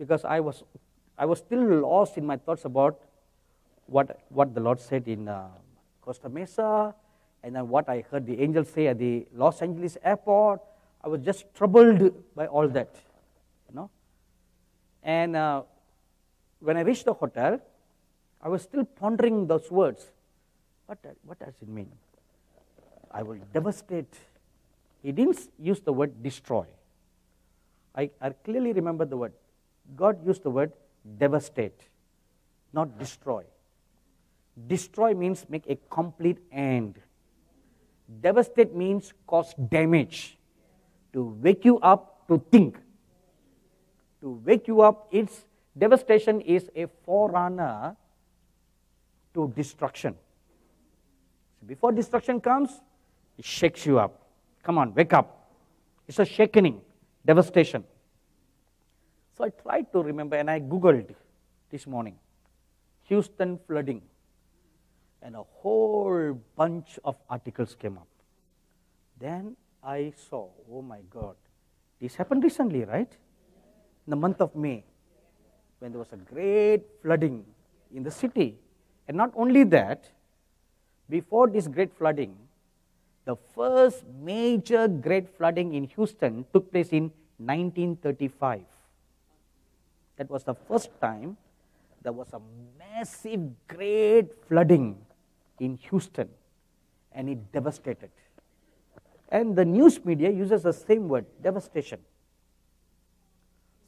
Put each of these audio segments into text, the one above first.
because I was still lost in my thoughts about what the Lord said in Costa Mesa, and then what I heard the angels say at the Los Angeles airport. I was just troubled by all that, you know. And when I reached the hotel, I was still pondering those words. What does it mean? I will devastate. He didn't use the word destroy. I clearly remember the word. God used the word devastate, not destroy. Destroy means make a complete end. Devastate means cause damage. To wake you up to think. To wake you up, devastation is a forerunner to destruction. So before destruction comes, it shakes you up. Come on, wake up. It's a shaking, devastation. So I tried to remember, and I Googled this morning, Houston flooding, and a whole bunch of articles came up. Then I saw, oh my God, this happened recently, right? In the month of May, when there was a great flooding in the city. And not only that, before this great flooding, the first major great flooding in Houston took place in 1935. That was the first time there was a massive, great flooding in Houston, and it devastated. And the news media uses the same word, devastation.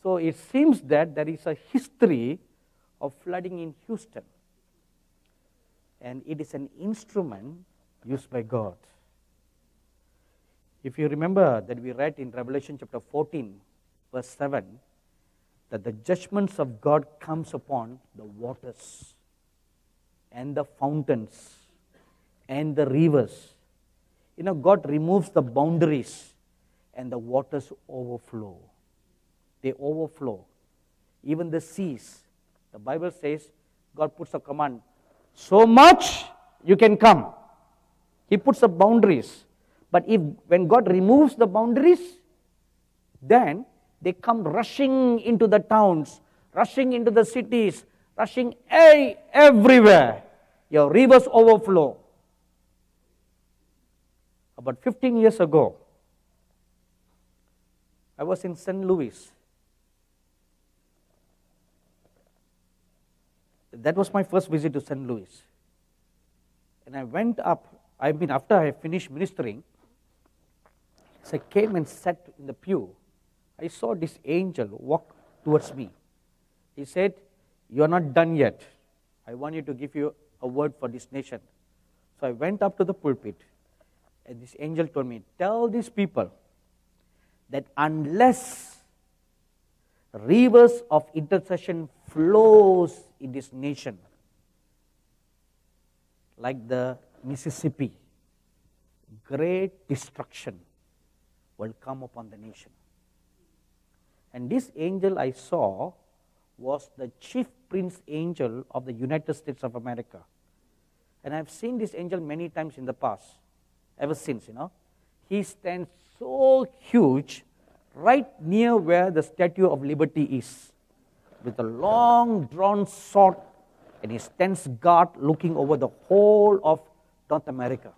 So it seems that there is a history of flooding in Houston, and it is an instrument used by God. If you remember that we read in Revelation chapter 14, verse 7, that the judgments of God comes upon the waters and the fountains and the rivers. You know, God removes the boundaries and the waters overflow. They overflow. Even the seas. The Bible says God puts a command, so much you can come. He puts up boundaries. But when God removes the boundaries, then they come rushing into the towns, rushing into the cities, rushing everywhere. Your rivers overflow. About 15 years ago, I was in St. Louis. That was my first visit to St. Louis. And I went up, after I finished ministering, as I came and sat in the pew, I saw this angel walk towards me. He said, "You are not done yet. I want you to give you a word for this nation." So I went up to the pulpit, and this angel told me, "Tell these people that unless rivers of intercession flows in this nation, like the Mississippi, great destruction will come upon the nation." And this angel I saw was the chief prince angel of the United States of America. And I've seen this angel many times in the past, ever since, you know. He stands so huge right near where the Statue of Liberty is, with a long drawn sword, and he stands guard looking over the whole of North America.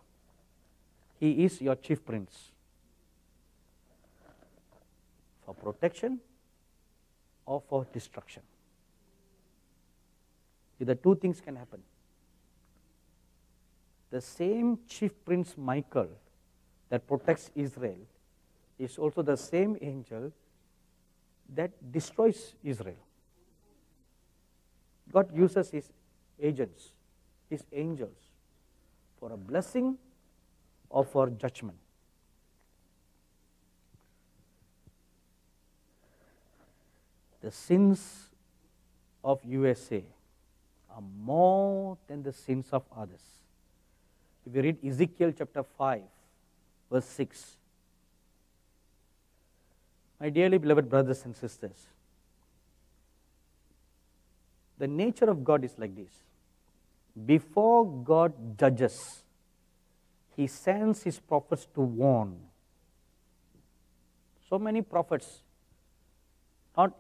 He is your chief prince. For protection or for destruction. The two things can happen. The same chief prince Michael that protects Israel is also the same angel that destroys Israel. God uses his agents, his angels, for a blessing or for judgment. The sins of USA are more than the sins of others. If you read Ezekiel chapter 5, verse 6, my dearly beloved brothers and sisters, the nature of God is like this. Before God judges, he sends his prophets to warn. So many prophets, not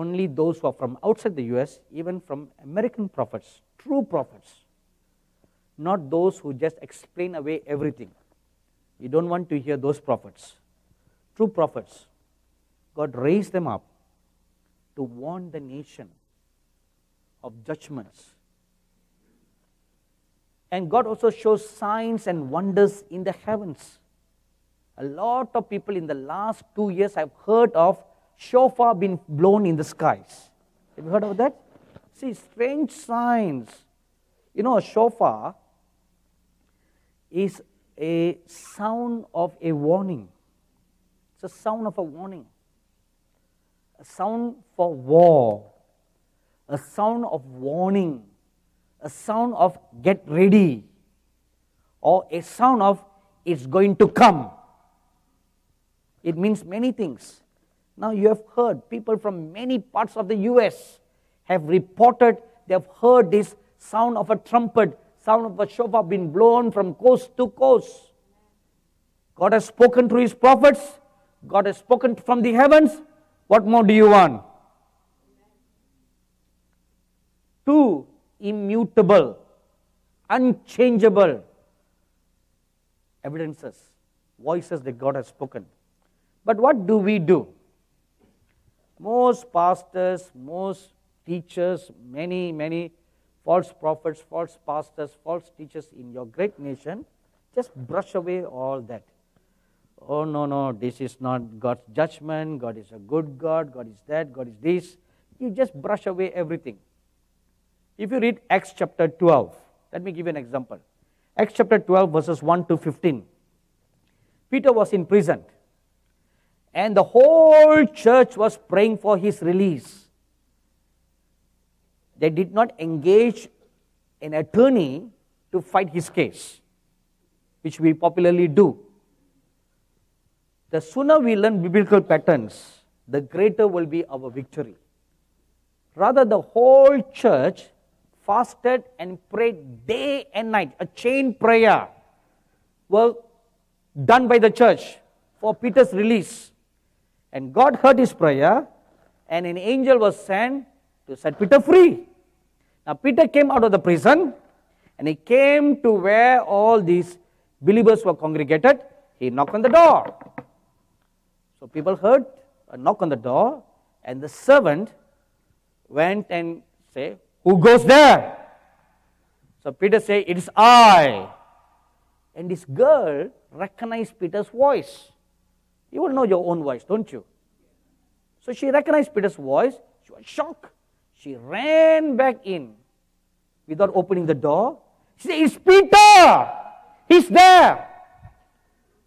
only those who are from outside the US, even from American prophets, true prophets, not those who just explain away everything. You don't want to hear those prophets. True prophets. God raised them up to warn the nation of judgments. And God also shows signs and wonders in the heavens. A lot of people in the last 2 years have heard of shofar being blown in the skies. Have you heard of that? See, strange signs. You know, a shofar is a sound of a warning. It's a sound of a warning. A sound for war. A sound of warning. A sound of get ready. Or a sound of it's going to come. It means many things. Now you have heard people from many parts of the US have reported they have heard this sound of a trumpet, sound of a shofar being blown from coast to coast. God has spoken through His prophets. God has spoken from the heavens. What more do you want? Two immutable, unchangeable evidences, voices that God has spoken. But what do we do? Most pastors, most teachers, many false prophets, false pastors, false teachers in your great nation just brush away all that. Oh, no, this is not God's judgment. God is a good God. God is that. God is this. You just brush away everything. If you read Acts chapter 12, let me give you an example. Acts chapter 12 verses 1 to 15. Peter was in prison. And the whole church was praying for his release. They did not engage an attorney to fight his case, which we popularly do. The sooner we learn biblical patterns, the greater will be our victory. Rather, the whole church fasted and prayed day and night. A chain prayer was done by the church for Peter's release. And God heard his prayer, and an angel was sent to set Peter free. Now Peter came out of the prison, and he came to where all these believers were congregated. He knocked on the door. So people heard a knock on the door, and the servant went and said, "Who goes there?" So Peter said, "It is I." And this girl recognized Peter's voice. You will know your own voice, don't you? So she recognized Peter's voice. She was shocked. She ran back in without opening the door. She said, "It's Peter! He's there!"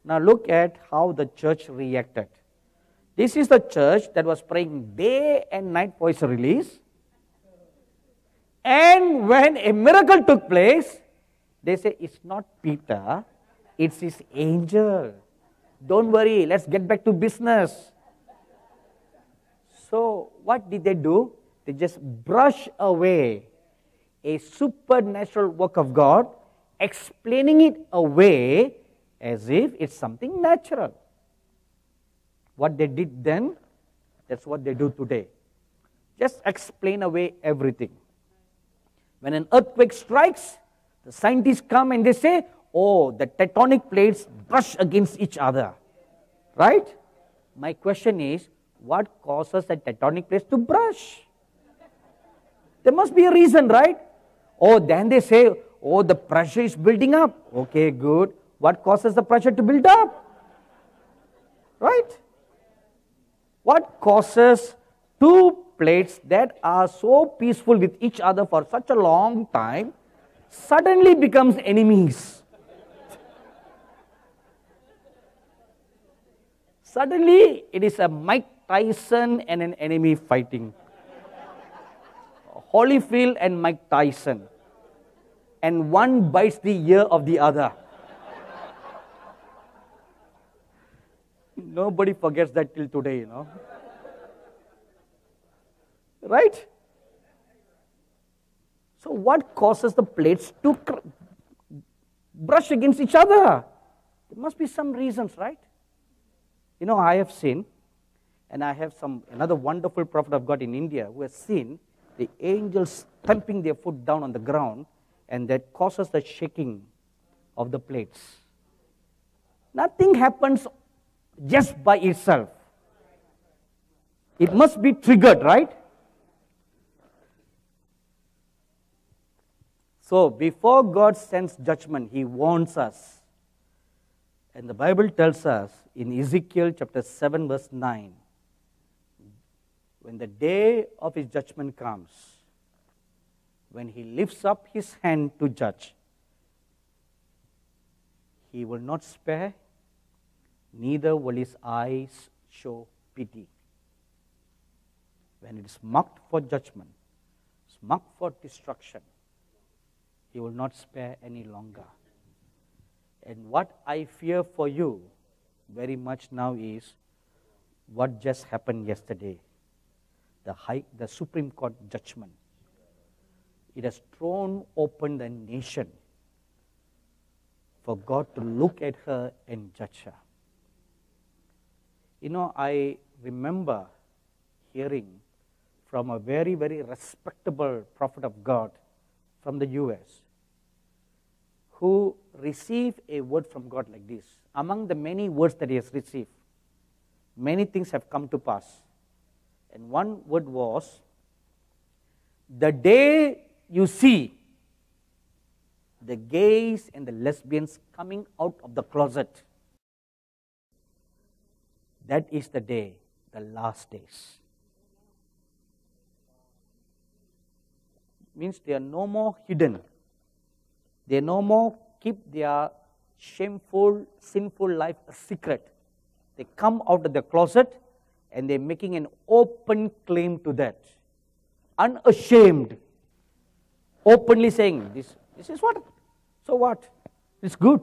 Now look at how the church reacted. This is the church that was praying day and night for his release. And when a miracle took place, they say, "It's not Peter, it's his angel. Don't worry, let's get back to business." So what did they do? They just brush away a supernatural work of God, explaining it away as if it's something natural. What they did then, that's what they do today. Just explain away everything. When an earthquake strikes, the scientists come and they say, "Oh, the tectonic plates brush against each other." Right? My question is, what causes the tectonic plates to brush? There must be a reason, right? Oh, then they say, "Oh, the pressure is building up." Okay, good. What causes the pressure to build up? Right? What causes two plates that are so peaceful with each other for such a long time suddenly becomes enemies? Suddenly, it is a Mike Tyson and an enemy fighting. Holyfield and Mike Tyson. And one bites the ear of the other. Nobody forgets that till today, you know. Right? So what causes the plates to brush against each other? There must be some reasons, right? You know, I have seen And I have another wonderful prophet of God in India who has seen the angels stamping their foot down on the ground, and that causes the shaking of the plates. Nothing happens just by itself. It must be triggered, right? So before God sends judgment, He warns us. And the Bible tells us in Ezekiel chapter 7 verse 9, when the day of His judgment comes, when He lifts up His hand to judge, He will not spare, neither will His eyes show pity. When it is marked for judgment, it's marked for destruction, He will not spare any longer. And what I fear for you very much now is what just happened yesterday, the Supreme Court judgment. It has thrown open the nation for God to look at her and judge her. You know, I remember hearing from a very, very respectable prophet of God from the US who received a word from God like this. Among the many words that he has received, many things have come to pass. And one word was, the day you see the gays and the lesbians coming out of the closet, that is the day, the last days. Means they are no more hidden. They no more keep their shameful, sinful life a secret. They come out of the closet and they're making an open claim to that. Unashamed. Openly saying, this is what? So what? It's good.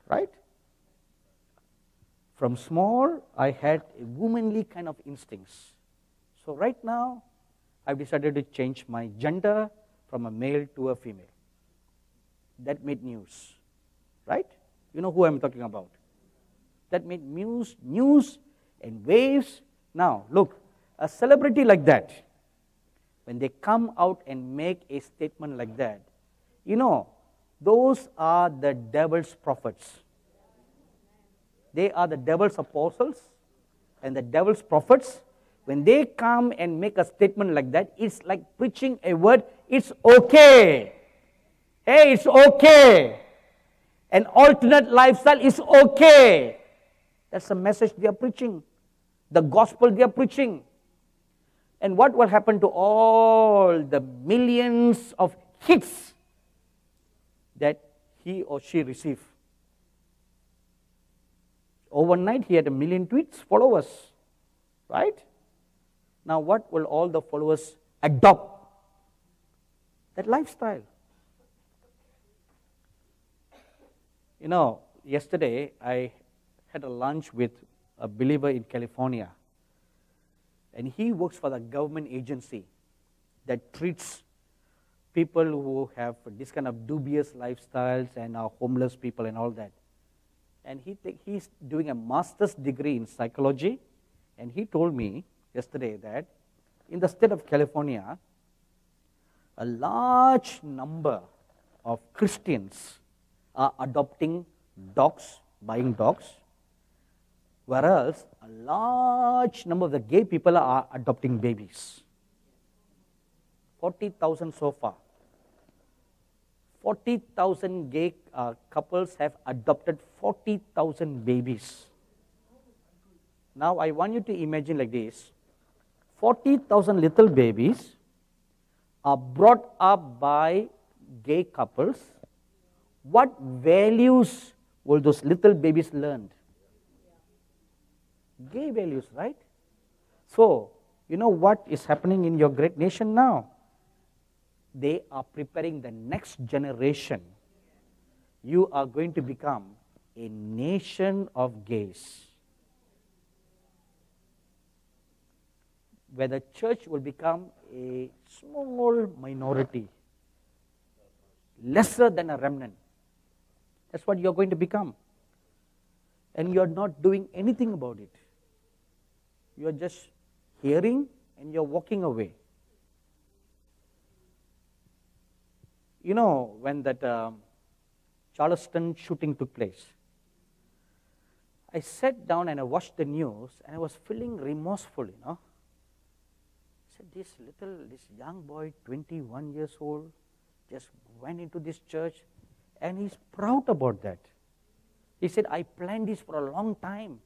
Right? From small, I had a womanly kind of instincts. So right now, I've decided to change my gender from a male to a female. That made news, right? You know who I'm talking about. That made news and waves. Now, look, a celebrity like that, when they come out and make a statement like that, you know, those are the devil's prophets. They are the devil's apostles and the devil's prophets. When they come and make a statement like that, it's like preaching a word, it's okay. Hey, it's okay. An alternate lifestyle is okay. That's the message they are preaching. The gospel they are preaching. And what will happen to all the millions of hits that he or she receive? Overnight, he had 1 million tweets, followers, right? Now, what will all the followers adopt? That lifestyle. You know, yesterday I had a lunch with a believer in California, and he works for the government agency that treats people who have this kind of dubious lifestyles and are homeless people and all that. And he's doing a master's degree in psychology, and he told me yesterday that in the state of California, a large number of Christians are adopting dogs, buying dogs, whereas a large number of the gay people are adopting babies. 40,000 so far. 40,000 gay couples have adopted 40,000 babies. Now I want you to imagine like this. 40,000 little babies are brought up by gay couples. What values will those little babies learn? Gay values, right? So, you know what is happening in your great nation now? They are preparing the next generation. You are going to become a nation of gays, where the church will become a small minority, lesser than a remnant. That's what you're going to become. And you're not doing anything about it. You are just hearing and you're walking away. You know, when that Charleston shooting took place, I sat down and I watched the news and I was feeling remorseful, you know. I said, this young boy, 21 years old, just went into this church and he's proud about that. He said, I planned this for a long time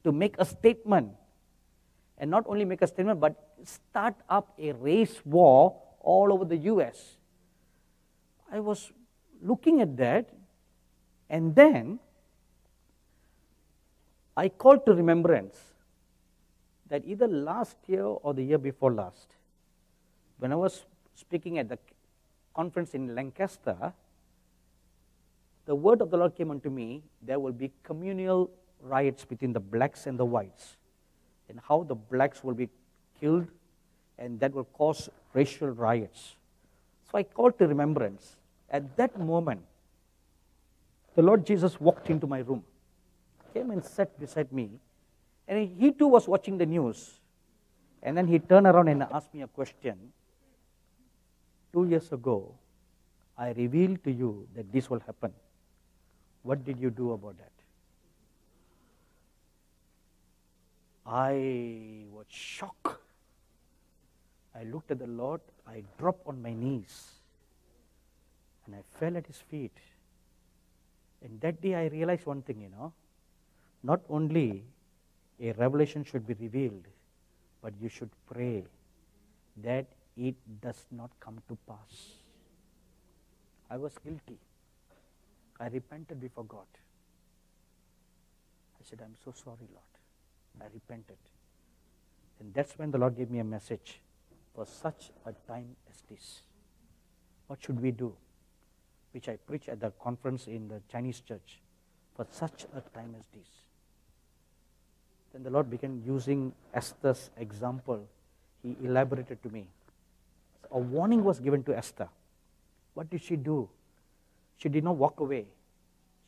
to make a statement. And not only make a statement, but start up a race war all over the US. I was looking at that, and then I called to remembrance that either last year or the year before last, when I was speaking at the conference in Lancaster, the word of the Lord came unto me, there will be communal riots between the blacks and the whites, and how the blacks will be killed, and that will cause racial riots. So I called to remembrance. At that moment, the Lord Jesus walked into my room, came and sat beside me, and he too was watching the news. And then he turned around and asked me a question. 2 years ago, I revealed to you that this will happen. What did you do about that? I was shocked. I looked at the Lord, I dropped on my knees, and I fell at his feet. And that day I realized one thing, you know, not only a revelation should be revealed, but you should pray that it does not come to pass. I was guilty. I repented before God. I said, I'm so sorry, Lord. I repented. And that's when the Lord gave me a message. For such a time as this, what should we do? Which I preached at the conference in the Chinese church. For such a time as this. Then the Lord began using Esther's example. He elaborated to me. A warning was given to Esther. What did she do? She did not walk away.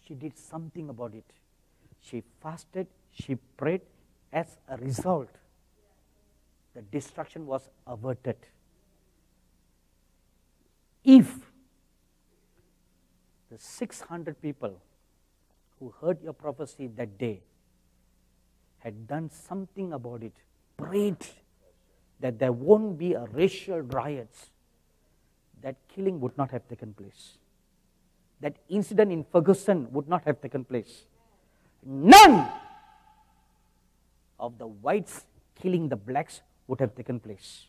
She did something about it. She fasted, she prayed. As a result, the destruction was averted. If the 600 people who heard your prophecy that day had done something about it, prayed that there won't be a racial riots, that killing would not have taken place. That incident in Ferguson would not have taken place. None of the whites killing the blacks would have taken place.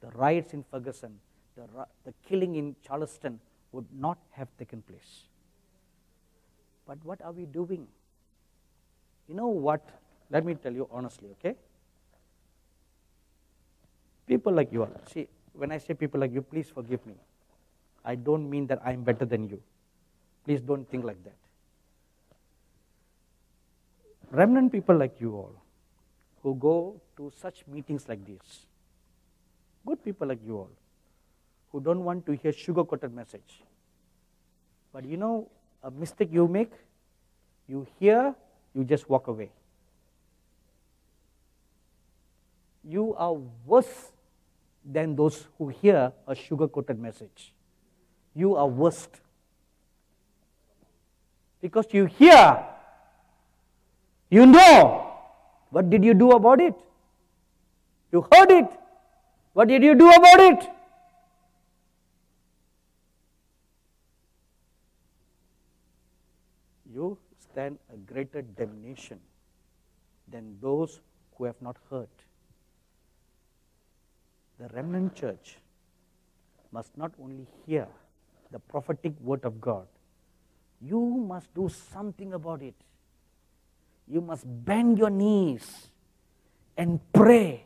The riots in Ferguson, the killing in Charleston would not have taken place. But what are we doing? You know what? Let me tell you honestly, okay? People like you all. See, when I say people like you, please forgive me. I don't mean that I'm better than you. Please don't think like that. Remnant people like you all, who go to such meetings like this, good people like you all, who don't want to hear sugar-coated message. But you know a mistake you make? You hear, you just walk away. You are worse than those who hear a sugar-coated message. You are worst. Because you hear, you know, what did you do about it? You heard it. What did you do about it? You stand a greater damnation than those who have not heard. The remnant church must not only hear the prophetic word of God, you must do something about it. You must bend your knees and pray.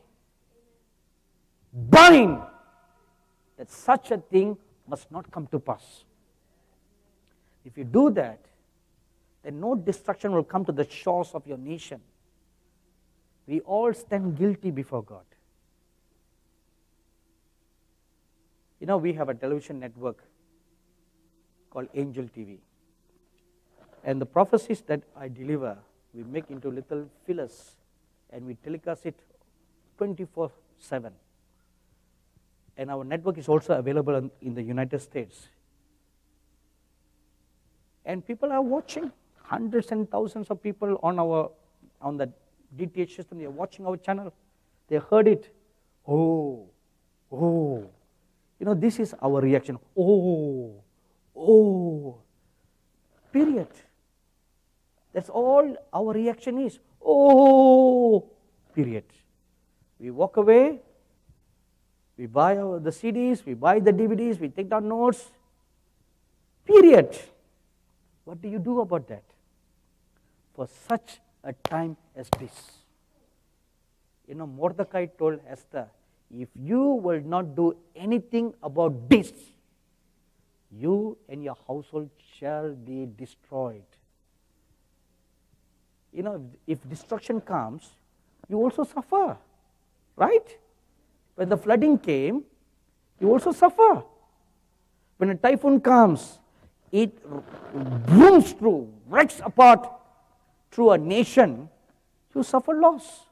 Bind that such a thing must not come to pass. If you do that, then no destruction will come to the shores of your nation. We all stand guilty before God. You know, we have a television network called Angel TV. And the prophecies that I deliver, we make into little fillers and we telecast it 24/7. And our network is also available in the United States. And people are watching, hundreds and thousands of people on the DTH system, they are watching our channel. They heard it. Oh. This is our reaction. Oh. Period. That's all our reaction is. Oh. Period. We walk away. We buy the CDs. We buy the DVDs. We take down notes. Period. What do you do about that? For such a time as this. Mordecai told Esther, if you will not do anything about this, you and your household shall be destroyed. If destruction comes, you also suffer, right? When the flooding came, you also suffer. When a typhoon comes, it brooms through, wrecks apart through a nation, you suffer loss,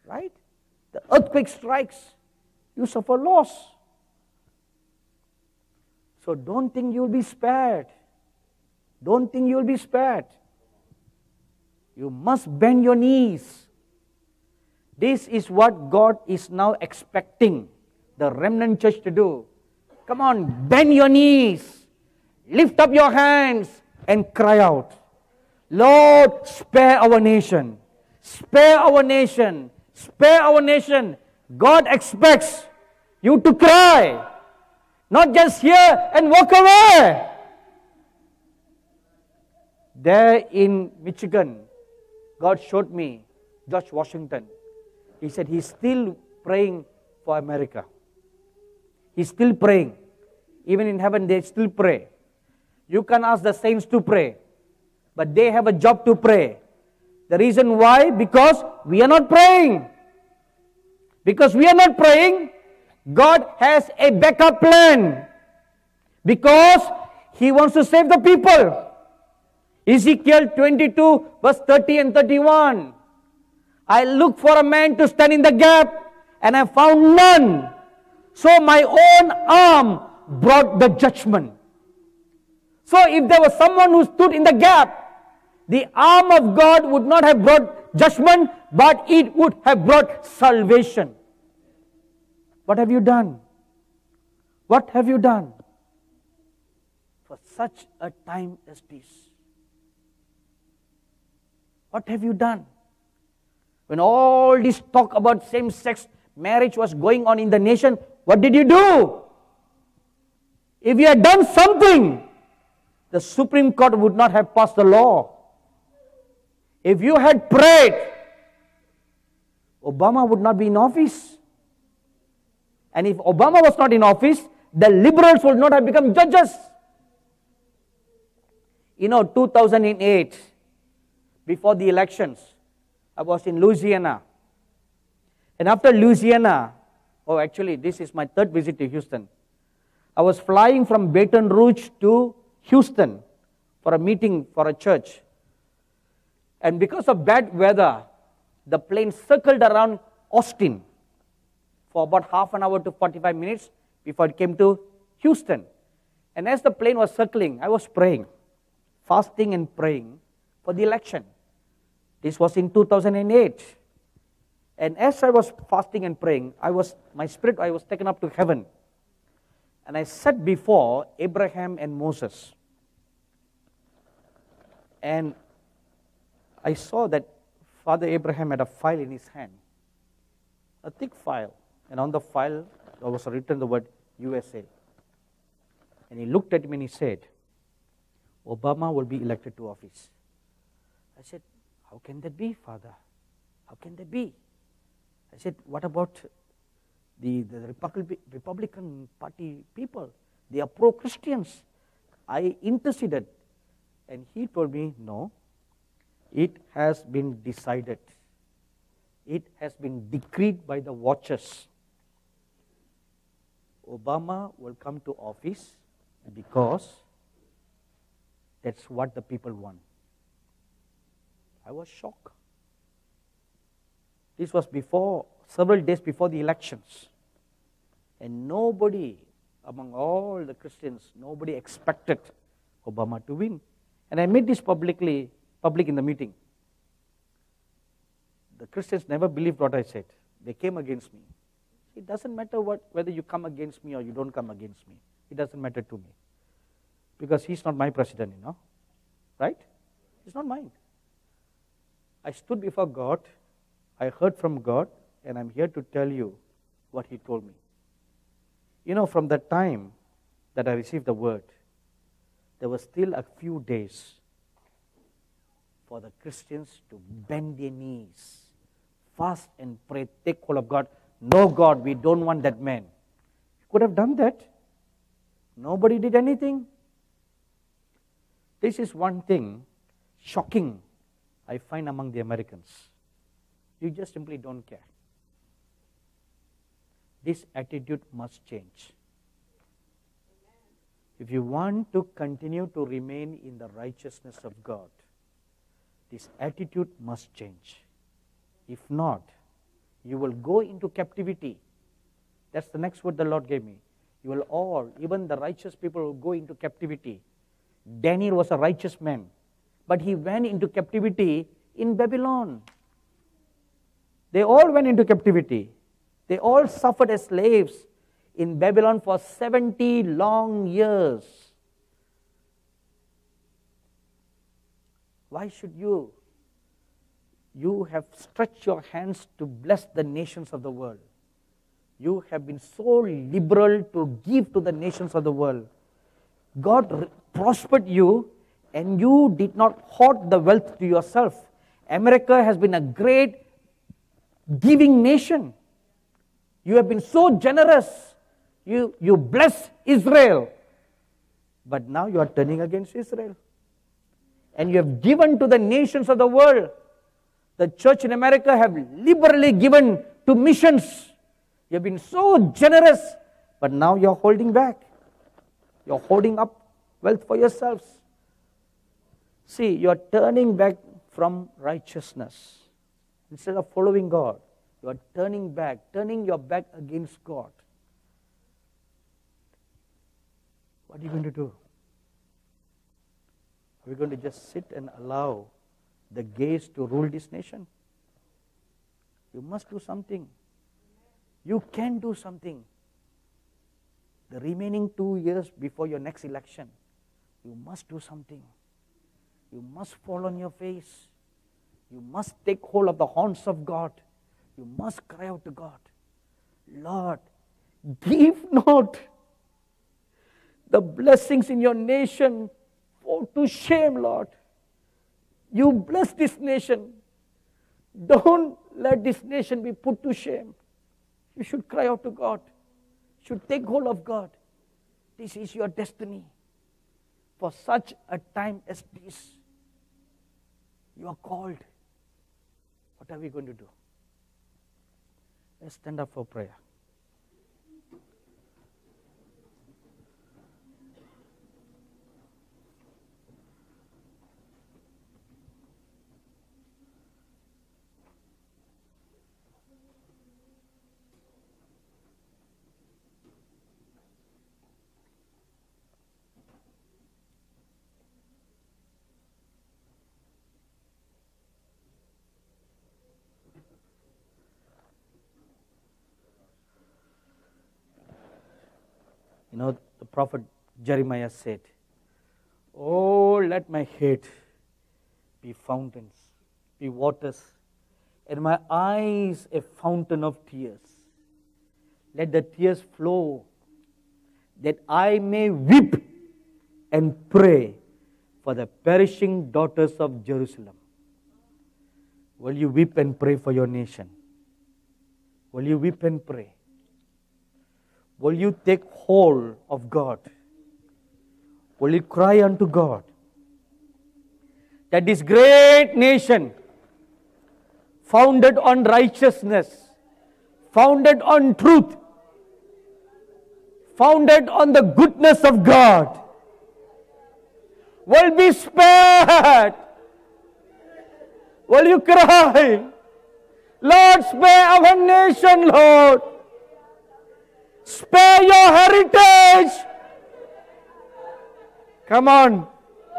right? The earthquake strikes, you suffer loss. So don't think you'll be spared. Don't think you'll be spared. You must bend your knees. This is what God is now expecting the remnant church to do. Come on, bend your knees. Lift up your hands and cry out. Lord, spare our nation. Spare our nation. Spare our nation. God expects you to cry. Not just hear and walk away. There in Michigan, God showed me George Washington. He said he's still praying for America. He's still praying. Even in heaven, they still pray. You can ask the saints to pray, but they have a job to pray. The reason why? Because we are not praying. Because we are not praying, God has a backup plan. Because He wants to save the people. Ezekiel 22 verse 30 and 31. I looked for a man to stand in the gap, and I found none. So my own arm brought the judgment. So if there was someone who stood in the gap, the arm of God would not have brought judgment, but it would have brought salvation. What have you done? What have you done for such a time as this? What have you done? When all this talk about same-sex marriage was going on in the nation, what did you do? If you had done something, the Supreme Court would not have passed the law. If you had prayed, Obama would not be in office. And if Obama was not in office, the liberals would not have become judges. 2008, before the elections, I was in Louisiana. And after Louisiana, actually this is my third visit to Houston. I was flying from Baton Rouge to Houston for a meeting for a church. And because of bad weather, the plane circled around Austin for about half an hour to 45 minutes before it came to Houston. And as the plane was circling, I was praying, fasting and praying for the election. This was in 2008. And as I was fasting and praying, I was taken up to heaven. And I sat before Abraham and Moses. And I saw that Father Abraham had a file in his hand, a thick file. And on the file, there was written the word USA. And he looked at me and he said, Obama will be elected to office. I said, how can that be, Father? How can that be? I said, what about the Republican Party people? They are pro-Christians. I interceded. And he told me, no, it has been decided. It has been decreed by the watchers. Obama will come to office because that's what the people want. I was shocked. This was several days before the elections. And nobody, among all the Christians, nobody expected Obama to win. And I made this public in the meeting. The Christians never believed what I said. They came against me. It doesn't matter whether you come against me or you don't come against me. It doesn't matter to me. Because he's not my president, Right? He's not mine. I stood before God. I heard from God. And I'm here to tell you what he told me. From the time that I received the word, there were still a few days for the Christians to bend their knees, fast and pray, take hold of God. No, God, we don't want that man. You could have done that. Nobody did anything. This is one thing shocking I find among the Americans. You just simply don't care. This attitude must change. If you want to continue to remain in the righteousness of God, this attitude must change. If not, you will go into captivity. That's the next word the Lord gave me. You will all, even the righteous people, will go into captivity. Daniel was a righteous man, but he went into captivity in Babylon. They all went into captivity. They all suffered as slaves in Babylon for 70 long years. Why should you? You have stretched your hands to bless the nations of the world. You have been so liberal to give to the nations of the world. God prospered you, and you did not hoard the wealth to yourself. America has been a great giving nation. You have been so generous. You bless Israel. But now you are turning against Israel. And you have given to the nations of the world. The church in America have liberally given to missions. You have been so generous, but now you are holding back. You are holding up wealth for yourselves. See, you are turning back from righteousness. Instead of following God, you are turning your back against God. What are you going to do? Are we going to just sit and allow the gays to rule this nation? You must do something. You can do something. The remaining 2 years before your next election, you must do something. You must fall on your face. You must take hold of the horns of God. You must cry out to God, Lord, give not the blessings in your nation to shame, Lord. You bless this nation. Don't let this nation be put to shame. You should cry out to God. You should take hold of God. This is your destiny. For such a time as this, you are called. What are we going to do? Let's stand up for prayer. The prophet Jeremiah said, oh, let my head be fountains, be waters, and my eyes a fountain of tears. Let the tears flow, that I may weep and pray for the perishing daughters of Jerusalem. Will you weep and pray for your nation? Will you weep and pray? Will you take hold of God? Will you cry unto God that this great nation, founded on righteousness, founded on truth, founded on the goodness of God, will be spared? Will you cry, Lord, spare our nation, Lord. Spare your heritage. Come on,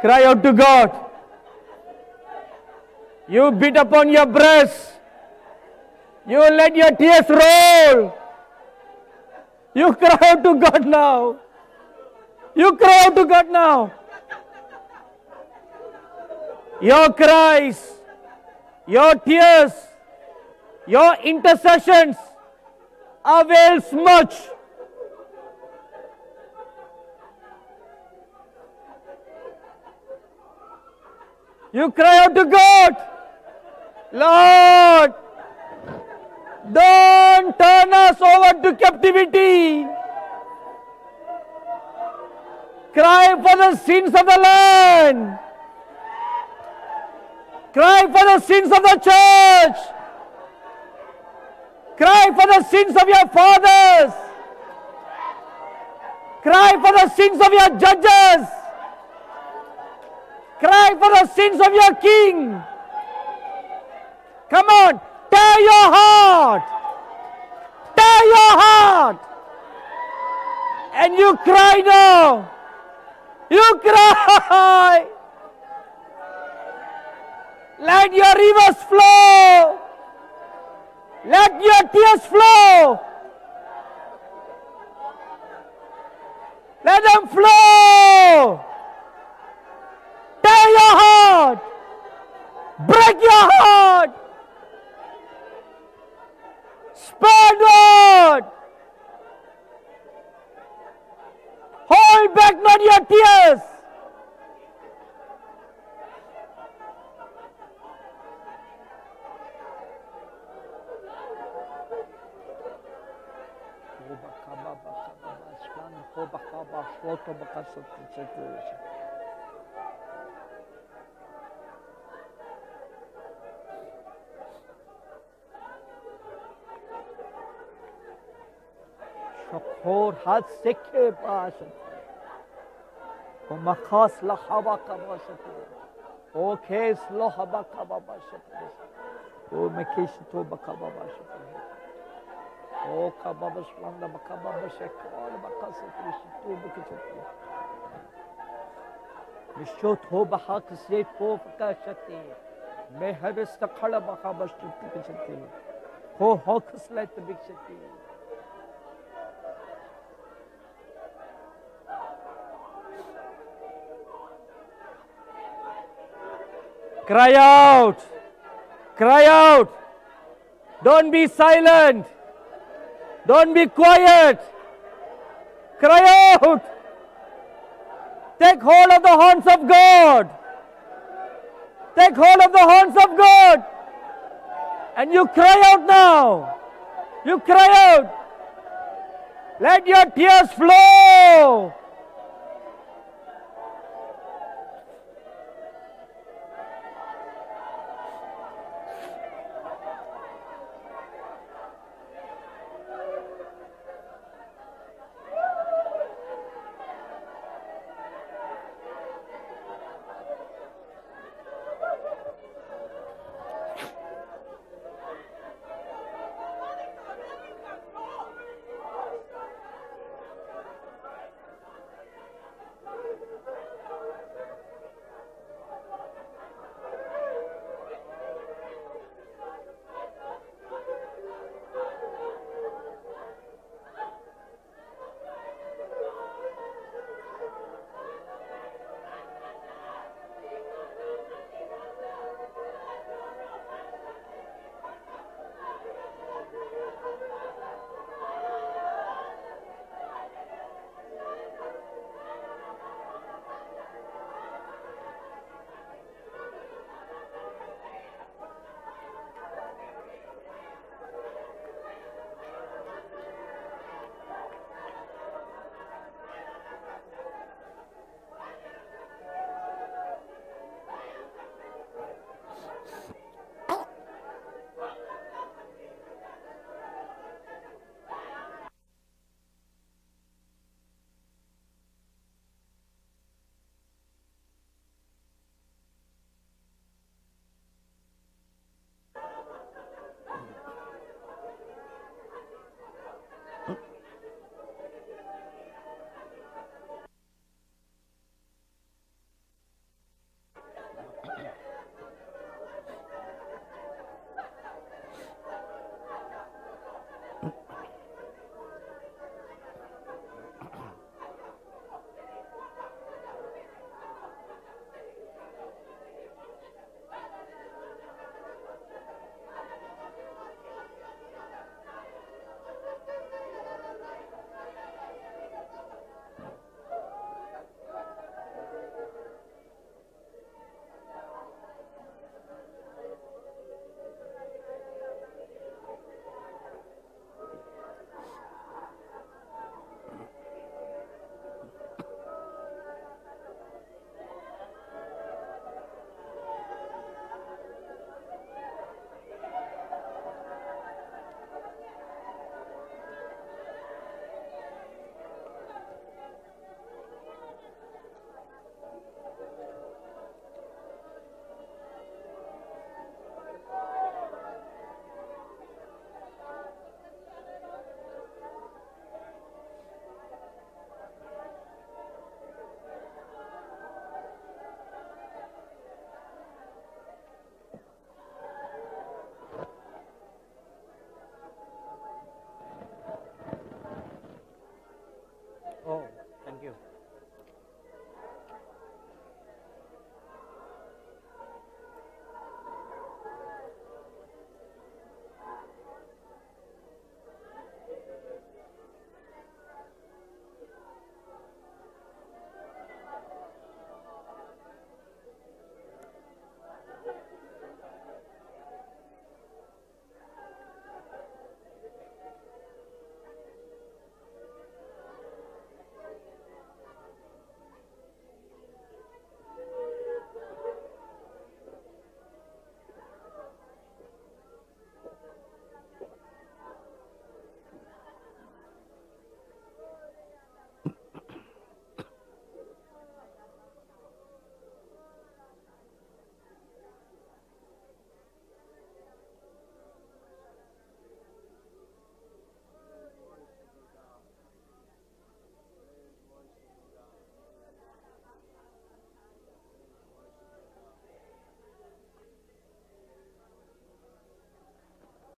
cry out to God. You beat upon your breast. You let your tears roll. You cry out to God now. You cry out to God now. Your cries, your tears, your intercessions avails much. You cry out to God. Lord, don't turn us over to captivity. Cry for the sins of the land. Cry for the sins of the church. Cry for the sins of your fathers. Cry for the sins of your judges. Cry for the sins of your king. Come on, tear your heart. Tear your heart. And you cry now. You cry. Let your rivers flow. Let your tears flow. Let them flow. Tear your heart. Break your heart. Spare not. Hold back not your tears. شخور حد سکه باشد و مخاص لحبا باشد و کیس لحبا باشد و مکیش تو بکبا باشد و کبابش وانده بکبا باشد کار بکاسد تو بکشد مشو تو بحق سی تو بکشد مهر استقل بکا باشد بکشد خو حق سلیت بکشد Cry out. Cry out. Don't be silent. Don't be quiet. Cry out. Take hold of the horns of God. Take hold of the horns of God. And you cry out now. You cry out. Let your tears flow.